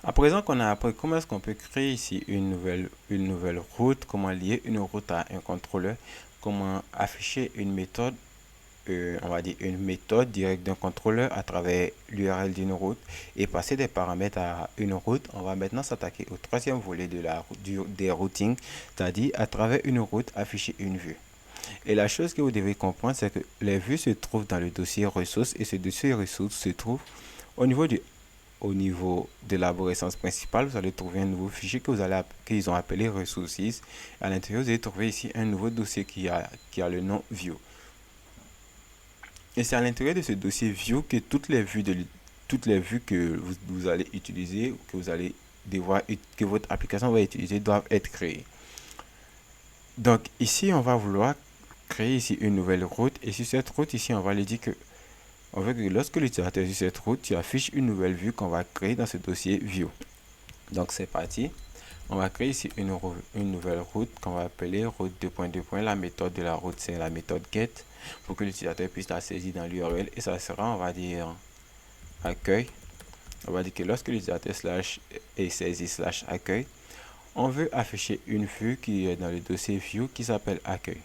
À présent qu'on a appris comment est-ce qu'on peut créer ici une nouvelle route, comment lier une route à un contrôleur, comment afficher une méthode, on va dire une méthode directe d'un contrôleur à travers l'URL d'une route et passer des paramètres à une route, on va maintenant s'attaquer au troisième volet des routings, c'est-à-dire à travers une route afficher une vue. Et la chose que vous devez comprendre, c'est que les vues se trouvent dans le dossier ressources et ce dossier ressources se trouve au niveau de l'arborescence principale. Vous allez trouver un nouveau fichier qu'ils ont appelé ressources. À l'intérieur, vous allez trouver ici un nouveau dossier qui a le nom view. Et c'est à l'intérieur de ce dossier view que toutes les vues que vous allez utiliser, que votre application va utiliser, doivent être créées. Donc ici, on va vouloir créer ici une nouvelle route. Et sur cette route ici, on va lui dire que lorsque l'utilisateur est sur cette route, tu affiches une nouvelle vue qu'on va créer dans ce dossier view. Donc c'est parti. On va créer ici une nouvelle route qu'on va appeler route 2.2. La méthode de la route, c'est la méthode get pour que l'utilisateur puisse la saisir dans l'URL. Et ça sera, on va dire, accueil. On va dire que lorsque l'utilisateur est saisi /accueil, on veut afficher une vue qui est dans le dossier view qui s'appelle accueil.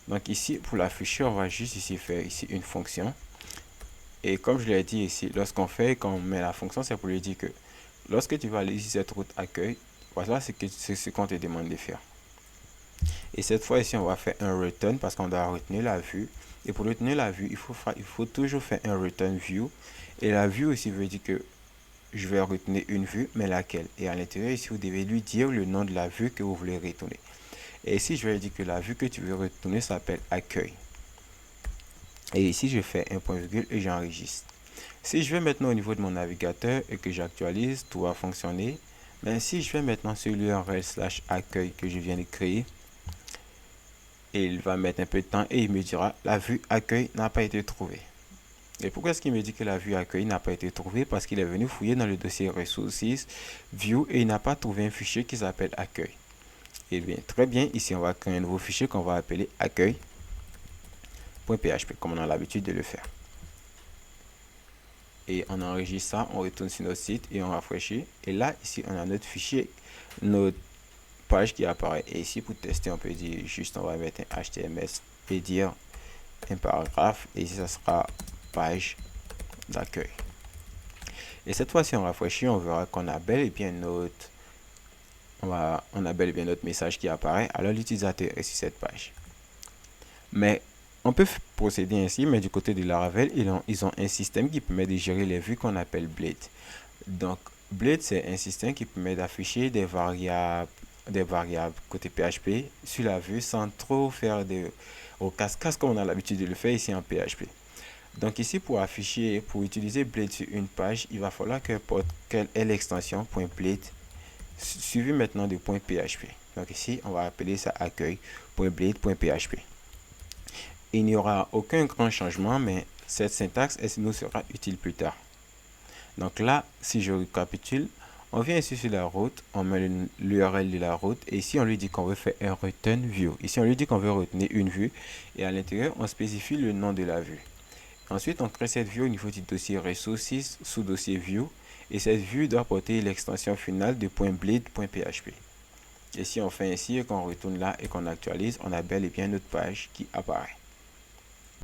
Donc ici, pour l'afficher, on va juste ici faire ici une fonction. Et comme je l'ai dit ici, quand on met la fonction, c'est pour lui dire que lorsque tu vas aller ici cette route accueil, voilà c'est ce qu'on te demande de faire. Et cette fois ici, on va faire un return parce qu'on doit retenir la vue. Et pour retenir la vue, il faut toujours faire un return view. Et la vue aussi veut dire que je vais retenir une vue, mais laquelle? Et à l'intérieur ici, vous devez lui dire le nom de la vue que vous voulez retourner. Et ici, je vais dire que la vue que tu veux retourner s'appelle accueil. Et ici, je fais un point virgule et j'enregistre. Si je vais maintenant au niveau de mon navigateur et que j'actualise, tout va fonctionner. Mais si je vais maintenant sur l'URL /accueil que je viens de créer, et il va mettre un peu de temps et il me dira la vue accueil n'a pas été trouvée. Et pourquoi est-ce qu'il me dit que la vue accueil n'a pas été trouvée? Parce qu'il est venu fouiller dans le dossier ressources view et il n'a pas trouvé un fichier qui s'appelle accueil. Et bien, très bien, ici on va créer un nouveau fichier qu'on va appeler accueil.php comme on a l'habitude de le faire. Et on enregistre ça, on retourne sur notre site et on rafraîchit. Et là, ici, on a notre fichier, notre page qui apparaît. Et ici, pour tester, on peut dire juste, on va mettre un HTML et dire un paragraphe. Et ici, ça sera page d'accueil. Et cette fois-ci, on rafraîchit, on verra qu'on a bel et bien notre message qui apparaît. Alors, l'utilisateur est sur cette page. Mais on peut procéder ainsi, mais du côté de Laravel, ils ont un système qui permet de gérer les vues qu'on appelle Blade. Donc, Blade, c'est un système qui permet d'afficher des variables côté PHP sur la vue sans trop faire au casse-casse comme on a l'habitude de le faire ici en PHP. Donc ici, pour utiliser Blade sur une page, il va falloir qu'elle ait l'extension .blade suivi maintenant de .php. Donc ici, on va appeler ça accueil.blade.php. Il n'y aura aucun grand changement, mais cette syntaxe nous sera utile plus tard. Donc là, si je récapitule, on vient ici sur la route, on met l'URL de la route, et ici on lui dit qu'on veut faire un return view. Ici on lui dit qu'on veut retenir une vue, et à l'intérieur on spécifie le nom de la vue. Ensuite on crée cette vue au niveau du dossier ressources sous dossier view, et cette vue doit porter l'extension finale de .blade.php. Et si on fait ainsi et qu'on retourne là et qu'on actualise, on a bel et bien notre page qui apparaît.